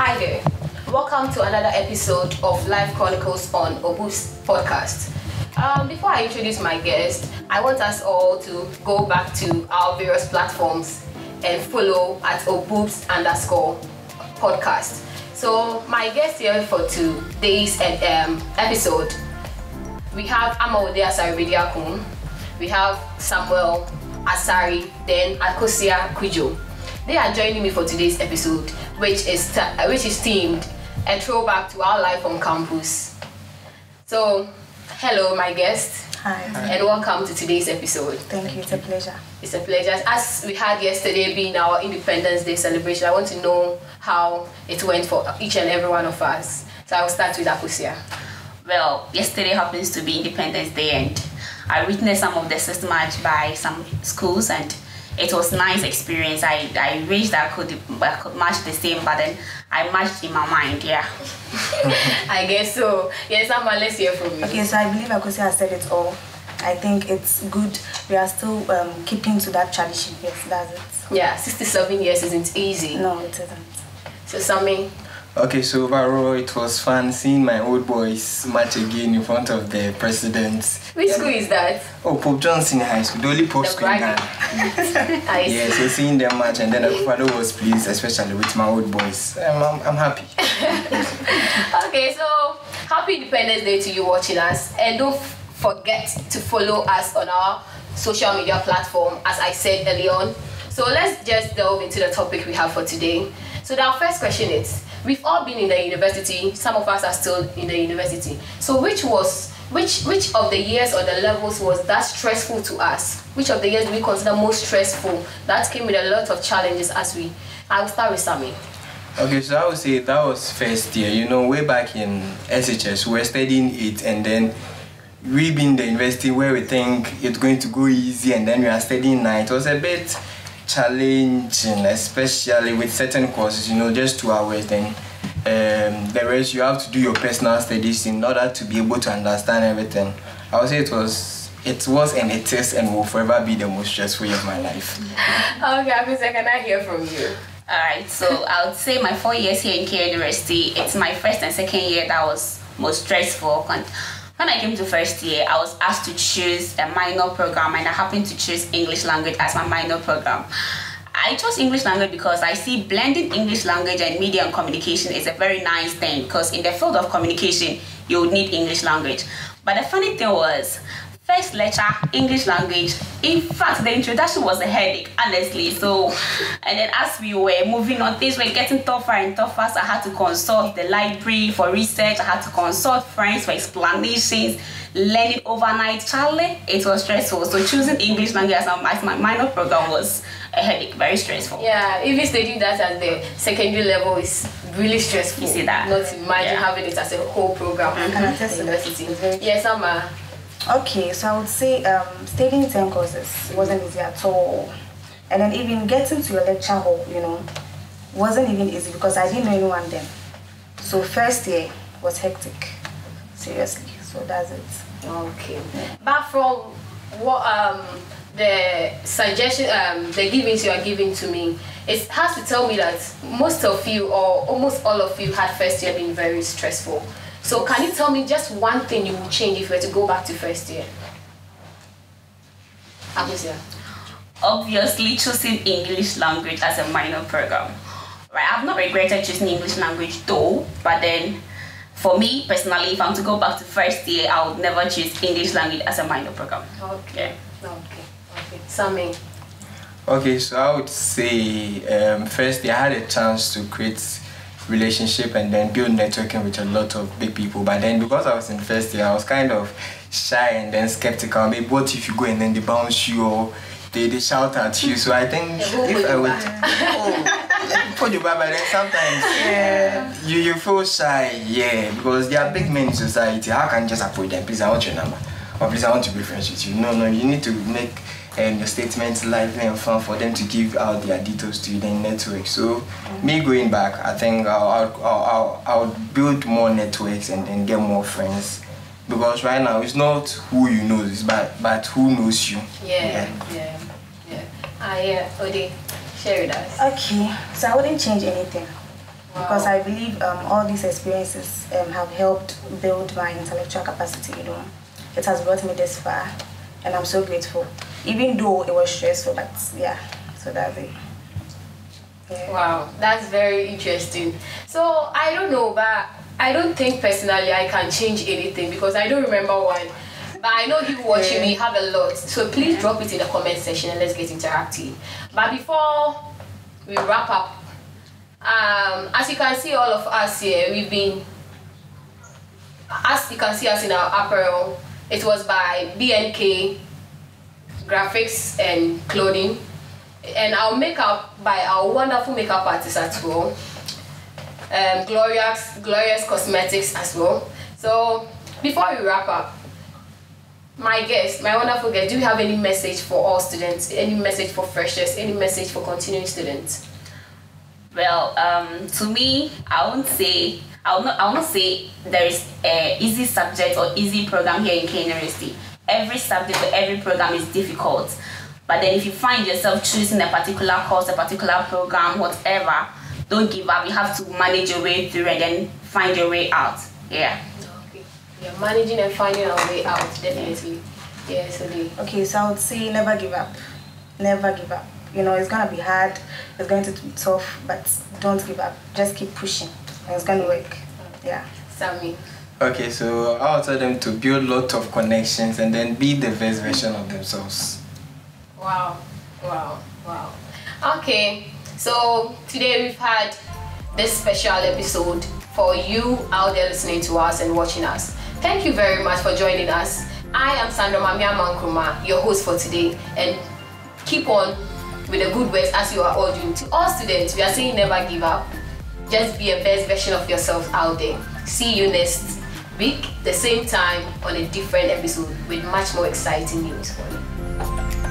Hi there. Welcome to another episode of Life Chronicles on Obubs podcast. Before I introduce my guest, I want us all to go back to our various platforms and follow at Obubs_podcast. So my guest here for today's episode, we have Amawode Asari, we have Samuel Asari, then Akosia Kujo. They are joining me for today's episode, which is themed a throwback to our life on campus. So, hello, my guest. Hi. And welcome to today's episode. Thank you. It's a pleasure. It's a pleasure. As we had yesterday being our Independence Day celebration, I want to know how it went for each and every one of us. So I'll start with Akosia. Well, yesterday happens to be Independence Day, and I witnessed some of the system match by some schools, and it was a nice experience. I wish that I could match the same, but then I matched in my mind, yeah. I guess so. Yes, Amma, let's hear from you. Okay, so I believe Akosia has said it all. I think it's good. We are still keeping to that tradition. Yes, that's it. Yeah, 67 years isn't easy. No, it isn't. So, Sammy? Okay, so overall it was fun seeing my old boys match again in front of the president. Which school is that? Oh, Pope Johnson High School, the only Pope The school in Ghana. Yeah, so seeing them match, and then the father was pleased, especially with my old boys. I'm happy. Okay, so happy Independence Day to you watching us, and don't forget to follow us on our social media platform, as I said earlier on. So let's just delve into the topic we have for today. So our first question is, we've all been in the university, some of us are still in the university. So which of the years or the levels was that stressful to us? Which of the years do we consider most stressful? That came with a lot of challenges I will start with Sammy. Okay, so I would say that was first year. You know, way back in SHS, we were studying it, and then we been in the university where we think it's going to go easy, and then we are studying now. It was a bit challenging, especially with certain courses, you know, just 2 hours, then the rest you have to do your personal studies in order to be able to understand everything. I would say it was and it is and will forever be the most stressful year of my life. Okay, Abisa, can I hear from you? Alright, so I would say my 4 years here in K University, it's my first and second year that was most stressful. When I came to first year, I was asked to choose a minor program, and I happened to choose English language as my minor program. I chose English language because I see blending English language and media and communication is a very nice thing, because in the field of communication, you would need English language. But the funny thing was, first lecture, English language. In fact, the introduction was a headache, honestly. So, and then as we were moving on, things were getting tougher and tougher. So I had to consult the library for research. I had to consult friends for explanations, learning overnight. Charlie, it was stressful. So choosing English language as my minor program was a headache, very stressful. Yeah, even studying that at the secondary level is really stressful. You see that? Not to imagine having it as a whole program in university. Yes, Amma. Okay, so I would say studying 10 courses wasn't easy at all. And then even getting to your lecture hall, you know, wasn't even easy because I didn't know anyone then. So first year was hectic, seriously. So that's it. Okay. But from what the suggestion, the givings you are giving to me, it has to tell me that most of you or almost all of you had first year being very stressful. So can you tell me just one thing you would change if you were to go back to first year? Abusia. Obviously, choosing English language as a minor program. Right, I've not regretted choosing English language though, but then for me personally, if I'm to go back to first year, I would never choose English language as a minor program. Okay. Okay. Sammy. Okay, so I would say first year I had a chance to create relationship and then build networking with a lot of big people, but then because I was in first year I was kind of shy and then skeptical. Maybe what if you go and then they bounce you or they shout at you? So I think if I would put you back, but then sometimes you feel shy, because they are big men in society. How can you just approach them? Please, I want your number, or please, I want to be friends with you. No, you need to make your statements lively and fun for them to give out their details to you, then network. So me going back, I think I'll build more networks and then get more friends, because right now it's not who you know, it's but who knows you. Yeah. Ode, share with us. Okay, so I wouldn't change anything. because I believe all these experiences have helped build my intellectual capacity. You know, it has brought me this far, and I'm so grateful. Even though it was stressful, but yeah, so that's it. Yeah. Wow, that's very interesting. So I don't know, but I don't think personally I can change anything because I don't remember one. But I know you watching me have a lot. So please drop it in the comment section and let's get interactive. But before we wrap up, as you can see all of us here, we've been, as you can see us in our apparel, it was by BNK Graphics and Clothing. And our makeup by our wonderful makeup artist as well. Glorious Cosmetics as well. So before we wrap up, my wonderful guest, do you have any message for all students? Any message for freshers? Any message for continuing students? Well, to me, I will not say there is an easy subject or easy program here in K University. Every subject or every program is difficult. But then if you find yourself choosing a particular course, a particular program, whatever, don't give up. You have to manage your way through and then find your way out. Yeah. Okay. You're managing and finding our way out, definitely. Yeah, so okay, so I would say never give up. Never give up. You know, it's gonna be hard, it's going to be tough, but don't give up. Just keep pushing and it's gonna work. Yeah. Sammy. Okay, so I'll tell them to build lots of connections and then be the best version of themselves. Wow. Okay, so today we've had this special episode for you out there listening to us and watching us. Thank you very much for joining us. I am Sandra Mamia Mankruma, your host for today, and keep on with the good words as you are all doing. To all students, we are saying never give up. Just be a best version of yourself out there. See you next week, the same time, on a different episode with much more exciting news for you.